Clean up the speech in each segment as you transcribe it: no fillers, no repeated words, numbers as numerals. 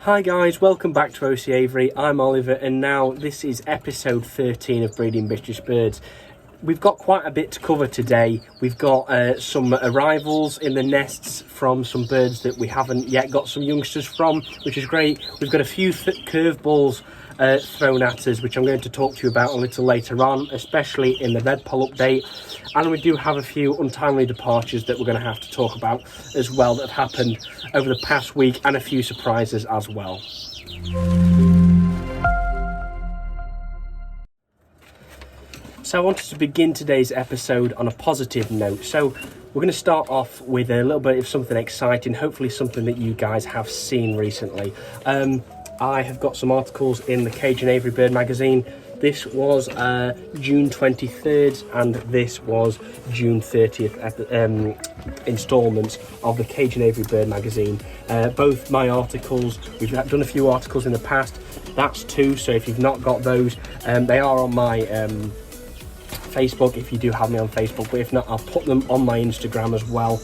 Hi guys, welcome back to OC Avery. I'm Oliver and now this is episode 13 of Breeding British Birds. We've got quite a bit to cover today. We've got some arrivals in the nests from some birds that we haven't yet got some youngsters from, which is great. We've got a few curveballs thrown at us, which I'm going to talk to you about a little later on, especially in the Redpoll update. And we do have a few untimely departures that we're going to have to talk about as well that have happened over the past week, and a few surprises as well. So I wanted to begin today's episode on a positive note. So we're going to start off with a little bit of something exciting, hopefully something that you guys have seen recently. I have got some articles in the Cage and Avery Bird magazine. This was June 23rd and this was June 30th instalments of the Cage and Avery Bird magazine. Both my articles, we've done a few articles in the past, that's two, so if you've not got those, they are on my Facebook if you do have me on Facebook, but if not, I'll put them on my Instagram as well,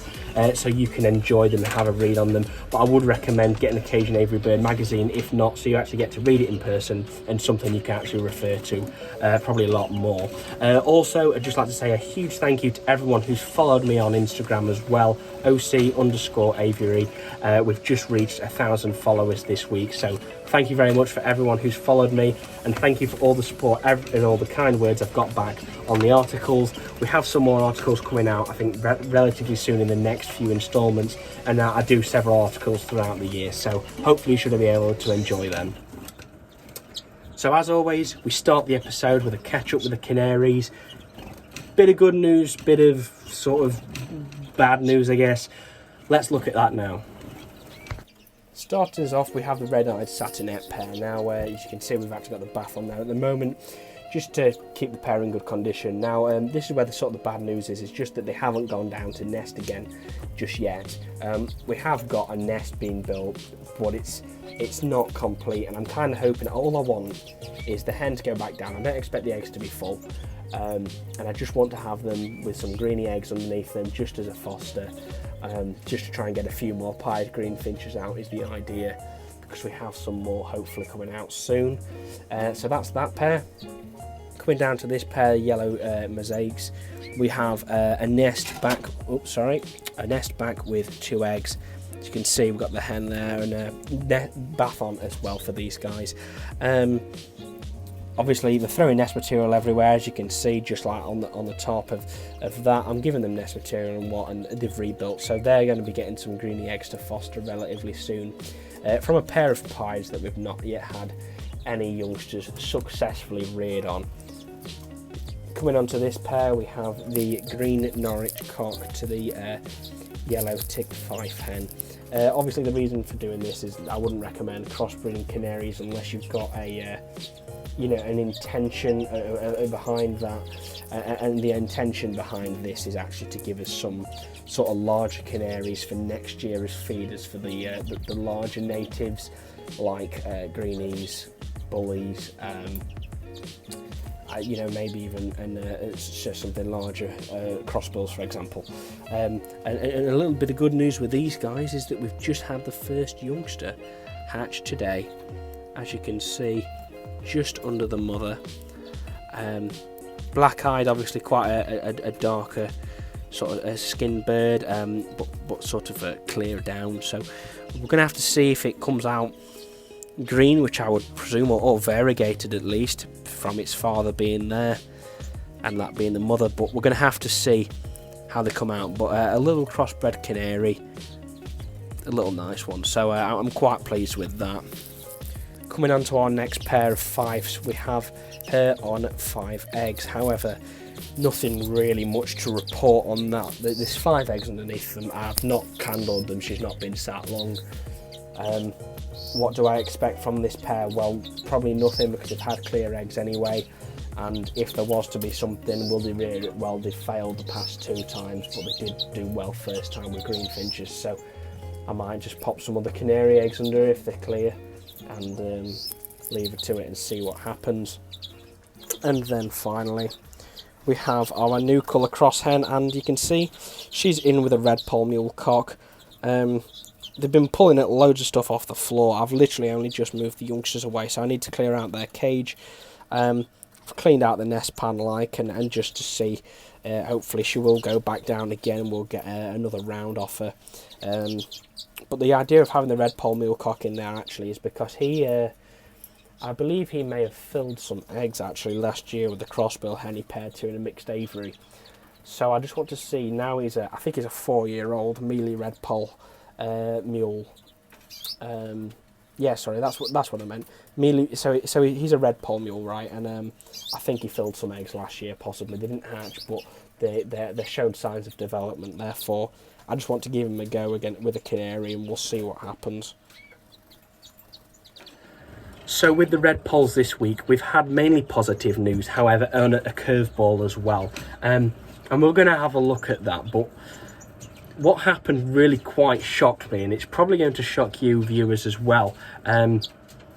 so you can enjoy them and have a read on them. But I would recommend getting the Cage and Avery Bird magazine, if not, so you actually get to read it in person and something you can actually refer to, probably a lot more. Also, I'd just like to say a huge thank you to everyone who's followed me on Instagram as well, OC_Avery. We've just reached 1,000 followers this week, so thank you very much for everyone who's followed me, and thank you for all the support and all the kind words I've got back on the articles. We have some more articles coming out, I think, relatively soon in the next few instalments, and I do several articles throughout the year, so hopefully you should be able to enjoy them. So as always, we start the episode with a catch up with the Canaries. Bit of good news, bit of sort of bad news, I guess. Let's look at that now. Starting us off, we have the red-eyed satinette pair now, where as you can see we've actually got the bath on there at the moment, just to keep the pair in good condition. Now this is where the sort of the bad news is just that they haven't gone down to nest again just yet. We have got a nest being built, but it's not complete, and I'm kind of hoping, all I want is the hen to go back down. I don't expect the eggs to be full, and I just want to have them with some greeny eggs underneath them just as a foster. Just to try and get a few more pied greenfinches out is the idea, because we have some more hopefully coming out soon. So that's that pair. Coming down to this pair, yellow mosaics, we have a nest back. A nest back with 2 eggs. As you can see, we've got the hen there and a bath on as well for these guys. Obviously they're throwing nest material everywhere, as you can see, just like on the top of that. I'm giving them nest material and they've rebuilt, so they're going to be getting some greeny eggs to foster relatively soon, from a pair of pies that we've not yet had any youngsters successfully reared on. Coming on to this pair, we have the green Norwich cock to the yellow tick fife hen. Obviously the reason for doing this is I wouldn't recommend crossbreeding canaries unless you've got a an intention behind that, and the intention behind this is actually to give us some sort of larger canaries for next year as feeders for the larger natives like greenies, bullies, maybe even just something larger, crossbills for example. And a little bit of good news with these guys is that we've just had the first youngster hatch today, as you can see, just under the mother. Black-eyed, obviously quite a darker sort of a skin bird, but sort of clear down. So we're going to have to see if it comes out green, which I would presume, or variegated at least, from its father being there and that being the mother. But we're going to have to see how they come out. But a little crossbred canary, a little nice one. So I'm quite pleased with that. Coming on to our next pair of fifes, we have her on 5 eggs. However, nothing really much to report on that. There's 5 eggs underneath them. I've not candled them, she's not been sat long. What do I expect from this pair? Well, probably nothing, because they've had clear eggs anyway, and if there was to be something, will they rear it well? They failed the past 2 times, but they did do well first time with greenfinches, so I might just pop some other canary eggs under if they're clear, and leave it to it and see what happens. And then finally we have our new colour cross hen, and you can see she's in with a Redpoll mule cock. they've been pulling at loads of stuff off the floor. I've literally only just moved the youngsters away, so I need to clear out their cage. I've cleaned out the nest pan and just to see, hopefully she will go back down again and we'll get another round off her. But the idea of having the Redpoll mealcock in there actually is because he, I believe he may have filled some eggs actually last year with the crossbill hen he paired to in a mixed aviary. So I just want to see, now I think he's a 4-year-old Mealy Redpoll mule. Yeah, sorry, that's what I meant. Mealy, so he's a Redpoll mule, right? And I think he filled some eggs last year, possibly. They didn't hatch, but they showed signs of development. Therefore, I just want to give him a go again with a Canary, and we'll see what happens. So with the Redpolls this week, we've had mainly positive news, however, and a curveball as well. And we're going to have a look at that, but what happened really quite shocked me, and it's probably going to shock you viewers as well.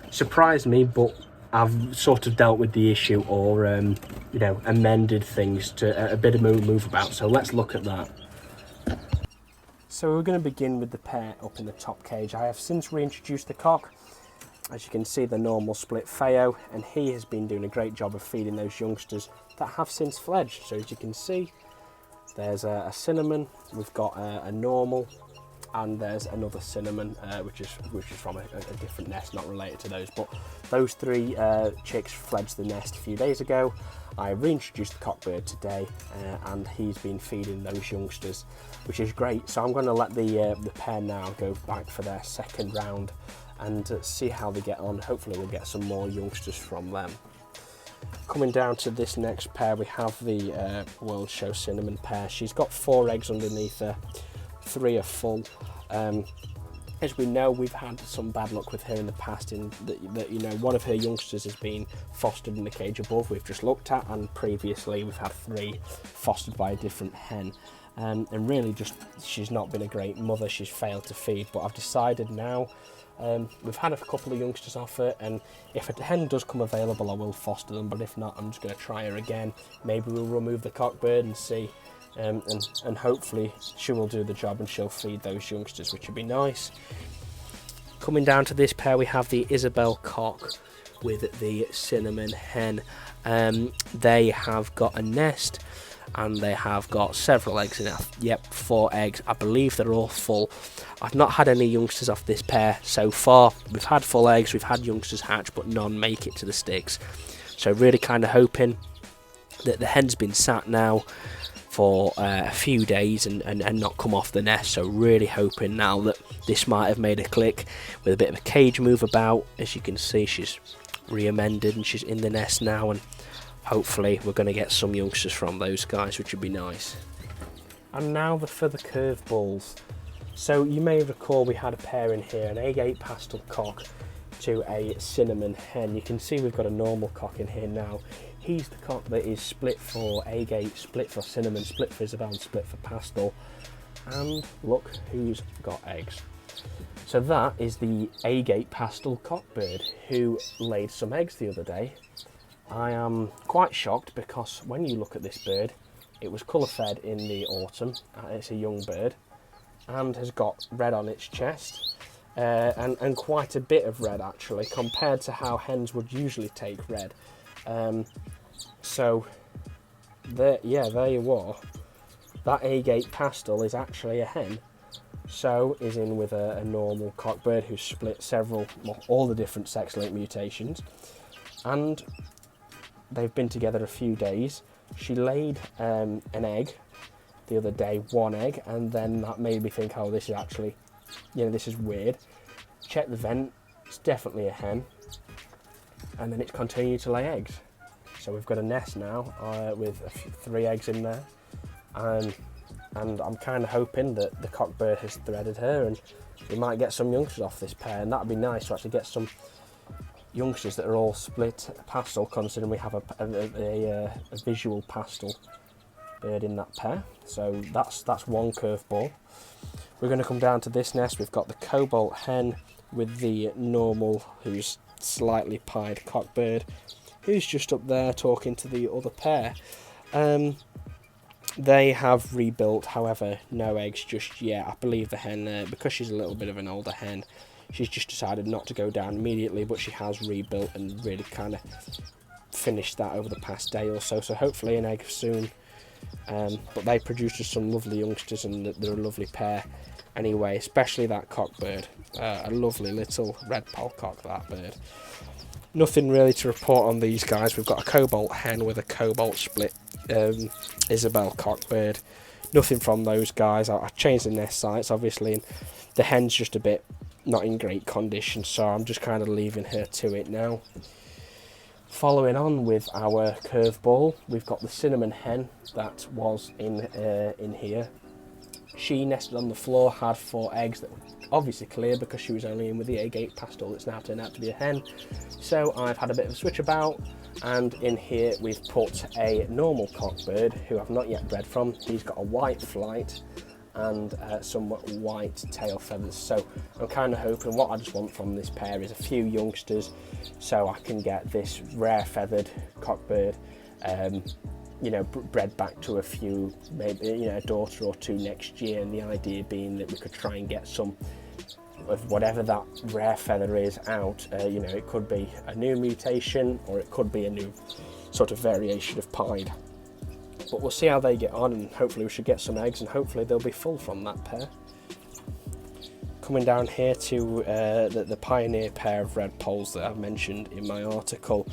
Surprised me, but I've sort of dealt with the issue, or you know, amended things to a bit of move about. So let's look at that. So we're going to begin with the pair up in the top cage. I have since reintroduced the cock. As you can see, the normal split Feo, and he has been doing a great job of feeding those youngsters that have since fledged. So as you can see, there's a cinnamon, we've got a normal, and there's another cinnamon, which is from a different nest, not related to those. But those 3 chicks fledged the nest a few days ago. I reintroduced the cockbird today, and he's been feeding those youngsters, which is great. So I'm going to let the pair now go back for their second round and see how they get on. Hopefully we'll get some more youngsters from them. Coming down to this next pair, we have the World Show Cinnamon pair. She's got 4 eggs underneath her, 3 are full. As we know, we've had some bad luck with her in the past, in that you know, one of her youngsters has been fostered in the cage above we've just looked at, and previously we've had 3 fostered by a different hen. And really just, she's not been a great mother, she's failed to feed. But I've decided now, we've had a couple of youngsters off her, and if a hen does come available I will foster them, but if not, I'm just going to try her again. Maybe we'll remove the cockbird and see, and hopefully she will do the job and she'll feed those youngsters, which would be nice. Coming down to this pair, we have the Isabel cock with the cinnamon hen. They have got a nest, and they have got several eggs in it. Yep, 4 eggs. I believe they're all full. I've not had any youngsters off this pair so far. We've had full eggs, we've had youngsters hatch, but none make it to the sticks. So really kind of hoping that the hen's been sat now for a few days and not come off the nest. So really hoping now that this might have made a click with a bit of a cage move about. As you can see, she's re-amended and she's in the nest now, and hopefully we're going to get some youngsters from those guys, which would be nice. And now for the curveballs. So you may recall we had a pair in here, an A8 pastel cock to a cinnamon hen. You can see we've got a normal cock in here now. He's the cock that is split for agate, split for cinnamon, split for Isabel, and split for pastel. And look who's got eggs. So that is the agate pastel cockbird who laid some eggs the other day. I am quite shocked because when you look at this bird, it was colour fed in the autumn. It's a young bird and has got red on its chest, and quite a bit of red actually, compared to how hens would usually take red. So there you are. That agate pastel is actually a hen. So is in with a normal cockbird who's split all the different sex-linked mutations, and they've been together a few days. She laid an egg the other day, 1 egg, and then that made me think, oh, this is actually, this is weird. Check the vent, it's definitely a hen, and then it's continued to lay eggs. So we've got a nest now with 3 eggs in there, and I'm kind of hoping that the cockbird has threaded her, and we might get some youngsters off this pair, and that'd be nice to actually get some youngsters that are all split pastel, considering we have a visual pastel bird in that pair. So that's one curveball. We're going to come down to this nest. We've got the cobalt hen with the normal, who's slightly pied cockbird, who's just up there talking to the other pair. They have rebuilt, however, no eggs just yet. I believe the hen, because she's a little bit of an older hen, she's just decided not to go down immediately, but she has rebuilt and really kind of finished that over the past day or so. So hopefully an egg soon. But they produced us some lovely youngsters, and they're a lovely pair anyway, especially that cockbird. A lovely little Redpoll cock, that bird. Nothing really to report on these guys. We've got a cobalt hen with a cobalt split Isabel cockbird. Nothing from those guys. I changed the nest sites obviously, and the hen's just a bit not in great condition, so I'm just kind of leaving her to it now. Following on with our curveball, we've got the cinnamon hen that was in here. She nested on the floor, had 4 eggs that were obviously clear because she was only in with the agate pastel that's now turned out to be a hen. So I've had a bit of a switch about, and in here we've put a normal cockbird who I've not yet bred from. He's got a white flight and some white tail feathers, so I'm kind of hoping, what I just want from this pair is a few youngsters so I can get this rare feathered cockbird you know, bred back to a few, maybe, you know, a daughter or 2 next year, and the idea being that we could try and get some of whatever that rare feather is out. You know, it could be a new mutation, or it could be a new sort of variation of pied. But we'll see how they get on, and hopefully we should get some eggs, and hopefully they'll be full from that pair. Coming down here to the pioneer pair of Redpolls that I've mentioned in my article.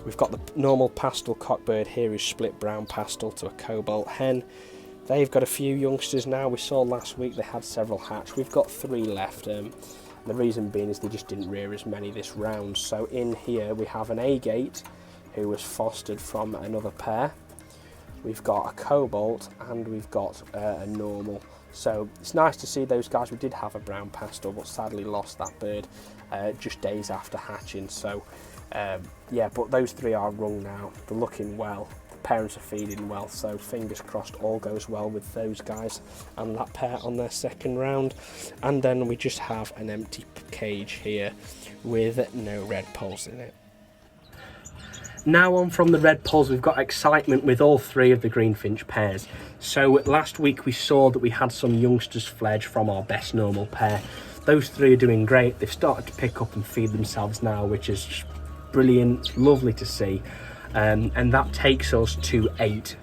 We've got the normal pastel cockbird here who's split brown pastel to a cobalt hen. They've got a few youngsters now. We saw last week they had several hatch. We've got 3 left. The reason being is they just didn't rear as many this round. So in here we have an agate who was fostered from another pair. We've got a cobalt and we've got a normal. So it's nice to see those guys. We did have a brown pastel, but sadly lost that bird just days after hatching. So yeah, but those 3 are rung now. They're looking well. The parents are feeding well, so fingers crossed all goes well with those guys and that pair on their second round. And then we just have an empty cage here with no Redpolls in it. Now on from the Redpolls, we've got excitement with all 3 of the Greenfinch pairs. So last week we saw that we had some youngsters fledge from our best normal pair. Those 3 are doing great. They've started to pick up and feed themselves now, which is brilliant, lovely to see. And that takes us to 8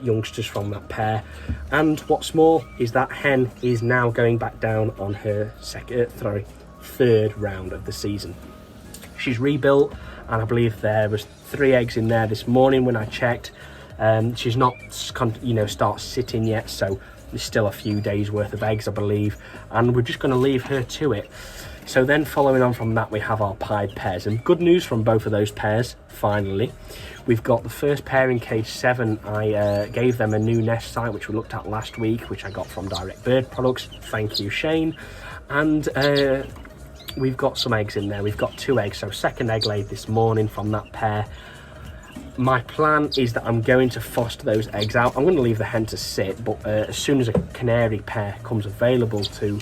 youngsters from that pair. And what's more is that hen is now going back down on her third round of the season. She's rebuilt, and I believe there was 3 eggs in there this morning when I checked. She's not, you know, start sitting yet, so there's still a few days worth of eggs, I believe, and we're just going to leave her to it. So then following on from that, we have our pied pairs, and good news from both of those pairs. Finally, we've got the first pair in cage 7. I gave them a new nest site which we looked at last week, which I got from Direct Bird Products. Thank you, Shane. And we've got some eggs in there. We've got 2 eggs, so second egg laid this morning from that pair. My plan is that I'm going to foster those eggs out. I'm going to leave the hen to sit, but as soon as a canary pair comes available to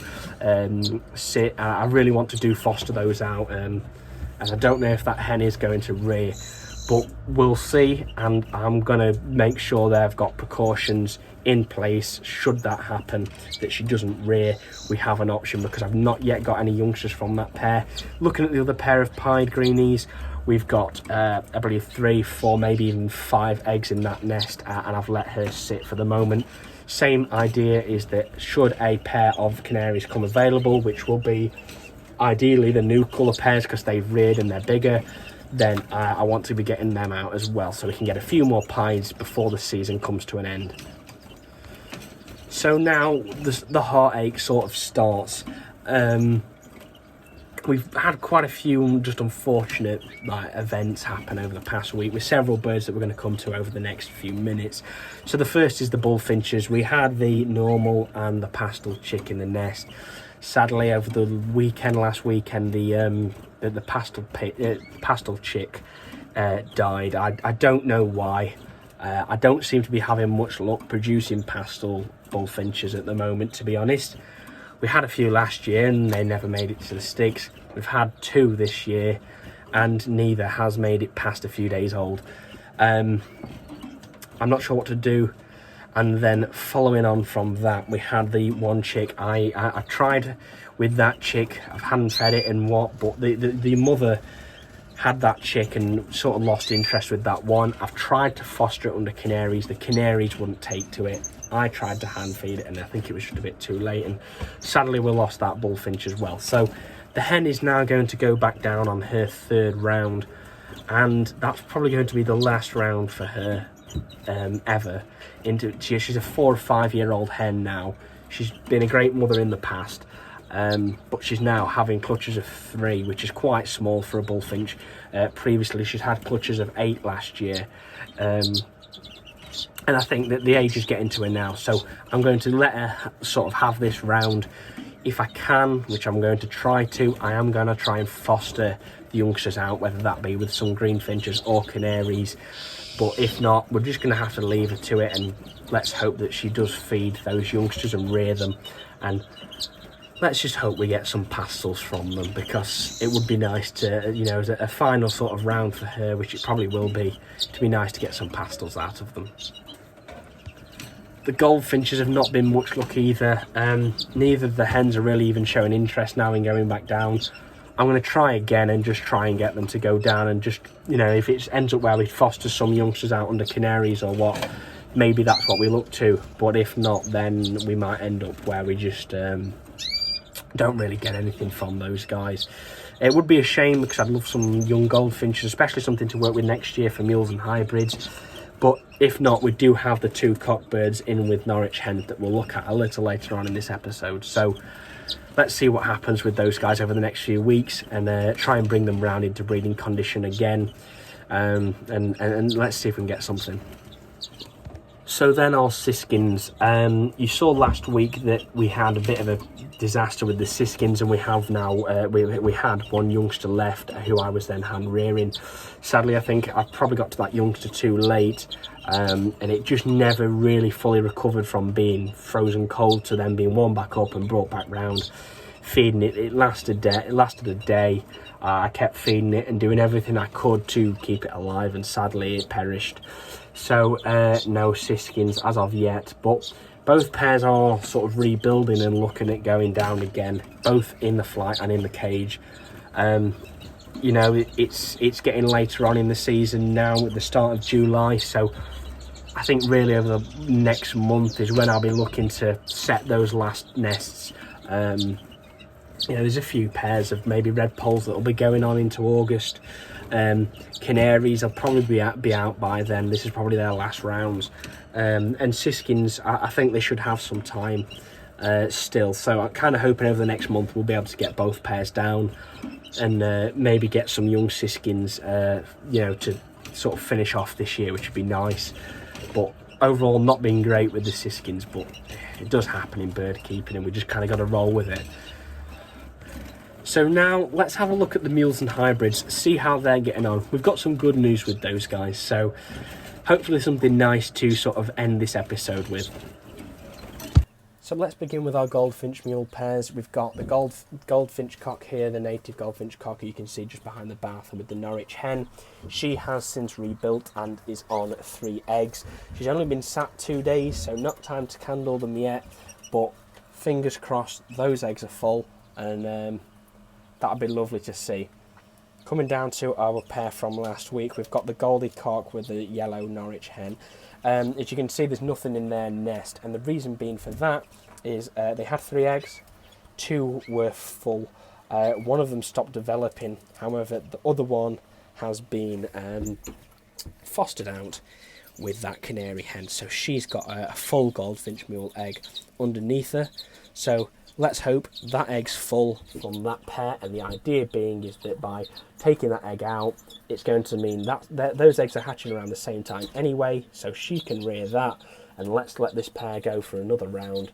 sit, I really want to foster those out. And I don't know if that hen is going to rear, but we'll see. And I'm going to make sure they've got precautions in place should that happen, that she doesn't rear. We have an option, because I've not yet got any youngsters from that pair. Looking at the other pair of pied greenies, we've got I believe 3, 4, maybe even 5 eggs in that nest, and I've let her sit for the moment. Same idea is that should a pair of canaries come available, which will be ideally the new colour pairs because they've reared and they're bigger, then I want to be getting them out as well, so we can get a few more pies before the season comes to an end. So now the heartache sort of starts. We've had quite a few just unfortunate events happen over the past week with several birds that we're going to come to over the next few minutes. So the first is the bullfinches. We had the normal and the pastel chick in the nest. Sadly, over the weekend, last weekend, the pastel chick died. I don't know why. I don't seem to be having much luck producing pastel bullfinches at the moment, to be honest. We had a few last year and they never made it to the sticks. We've had 2 this year and neither has made it past a few days old. I'm not sure what to do. And then following on from that, we had the one chick. I tried with that chick. I hadn't fed it and what, but the mother had that chick and sort of lost interest with that one. I've tried to foster it under Canaries. The Canaries wouldn't take to it. I tried to hand feed it and I think it was just a bit too late, and sadly we lost that bullfinch as well. So the hen is now going to go back down on her 3rd round, and that's probably going to be the last round for her ever. She's a 4 or 5 year old hen now. She's been a great mother in the past, but she's now having clutches of 3, which is quite small for a bullfinch. Previously she's had clutches of 8 last year, and I think that the age is getting to her now, so I'm going to let her sort of have this round. If I can, which I'm going to try to, I am going to try and foster the youngsters out, whether that be with some greenfinches or canaries. But if not, we're just going to have to leave her to it, and let's hope that she does feed those youngsters and rear them. And let's just hope we get some pastels from them, because it would be nice to, you know, as a final sort of round for her, which it probably will be, to be nice to get some pastels out of them. The goldfinches have not been much luck either. Neither of the hens are really even showing interest now in going back down. I'm going to try again and just try and get them to go down, and just, you know, if it ends up where we foster some youngsters out under canaries or what, maybe that's what we look to. But if not, then we might end up where we just don't really get anything from those guys. It would be a shame, because I'd love some young goldfinches, especially something to work with next year for mules and hybrids. But if not, we do have the 2 cockbirds in with Norwich hens that we'll look at a little later on in this episode. So let's see what happens with those guys over the next few weeks, and try and bring them round into breeding condition again, and let's see if we can get something. So then our siskins. You saw last week that we had a bit of a disaster with the siskins, and we have now we had one youngster left who I was then hand rearing. Sadly, I think I probably got to that youngster too late, and it just never really fully recovered from being frozen cold to then being warmed back up and brought back round. Feeding it, it lasted a day. I kept feeding it and doing everything I could to keep it alive, and sadly it perished. So no siskins as of yet, but both pairs are sort of rebuilding and looking at going down again, both in the flight and in the cage. You know, it's getting later on in the season now, at the start of July, so I think really over the next month is when I'll be looking to set those last nests. You know, there's a few pairs of maybe Redpolls that will be going on into August. Canaries will probably be out by then. This is probably their last rounds. And siskins, I think they should have some time still. So I'm kind of hoping over the next month we'll be able to get both pairs down, and maybe get some young siskins, you know, to sort of finish off this year, which would be nice. But overall, not been great with the siskins, but it does happen in bird keeping, and we just kind of got to roll with it. So now let's have a look at the mules and hybrids, see how they're getting on. We've got some good news with those guys, so hopefully something nice to sort of end this episode with. So let's begin with our goldfinch mule pairs. We've got the goldfinch cock here, the native goldfinch cock you can see just behind the bath, and with the Norwich hen. She has since rebuilt and is on 3 eggs. She's only been sat 2 days, so not time to candle them yet, but fingers crossed those eggs are full, and that'd be lovely to see. Coming down to our pair from last week, we've got the Goldie cock with the yellow Norwich hen. As you can see, there's nothing in their nest, and the reason being for that is they had 3 eggs, 2 were full, one of them stopped developing, however the other one has been fostered out with that canary hen, so she's got a full goldfinch mule egg underneath her. So let's hope that egg's full from that pair, and the idea being is that by taking that egg out, it's going to mean that those eggs are hatching around the same time anyway, so she can rear that, and let's let this pair go for another round.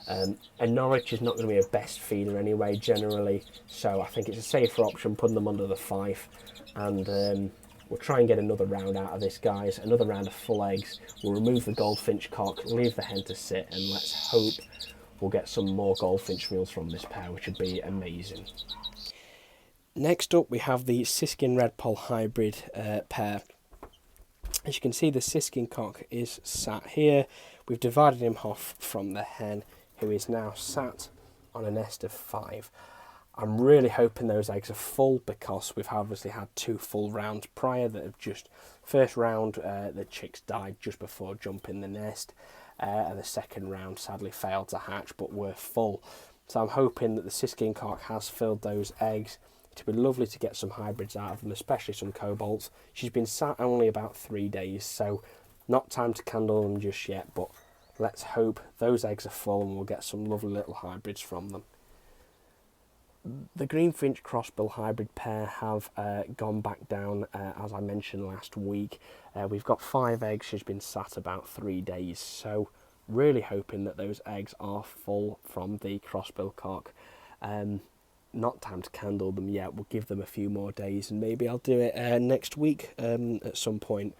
And Norwich is not going to be a best feeder anyway, generally, so I think it's a safer option putting them under the fife, and we'll try and get another round out of this, guys, another round of full eggs. We'll remove the goldfinch cock, leave the hen to sit, and let's hope we'll get some more goldfinch mules from this pair, which would be amazing. Next up, we have the Siskin Redpoll hybrid pair. As you can see, the siskin cock is sat here. We've divided him off from the hen, who is now sat on a nest of 5. I'm really hoping those eggs are full, because we've obviously had 2 full rounds prior that have just... First round, the chicks died just before jumping the nest, and the second round sadly failed to hatch, but were full. So I'm hoping that the siskin cock has filled those eggs. It would be lovely to get some hybrids out of them, especially some cobalts. She's been sat only about 3 days, so not time to candle them just yet, but let's hope those eggs are full and we'll get some lovely little hybrids from them. The Greenfinch crossbill hybrid pair have gone back down, as I mentioned last week. We've got 5 eggs. She's been sat about 3 days, so really hoping that those eggs are full from the crossbill cock. Not time to candle them yet. We'll give them a few more days, and maybe I'll do it next week at some point,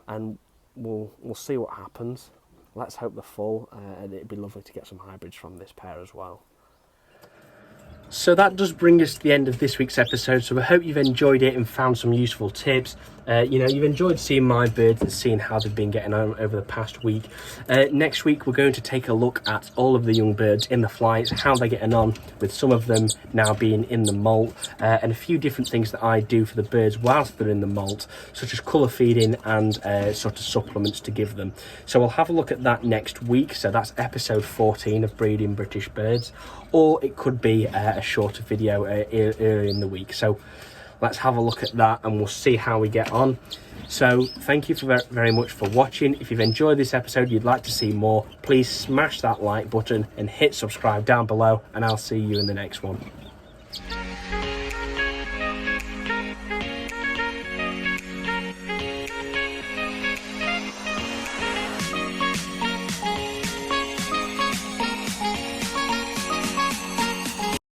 and we'll see what happens. Let's hope they're full, and it'd be lovely to get some hybrids from this pair as well. So that does bring us to the end of this week's episode. So I hope you've enjoyed it and found some useful tips. You've enjoyed seeing my birds and seeing how they've been getting on over the past week. Next week, we're going to take a look at all of the young birds in the flights, how they're getting on, with some of them now being in the molt, and a few different things that I do for the birds whilst they're in the molt, such as colour feeding and sort of supplements to give them. So we'll have a look at that next week. So that's episode 14 of Breeding British Birds, or it could be a shorter video earlier in the week. So let's have a look at that and we'll see how we get on. So thank you very much for watching. If you've enjoyed this episode, you'd like to see more, please smash that like button and hit subscribe down below, and I'll see you in the next one.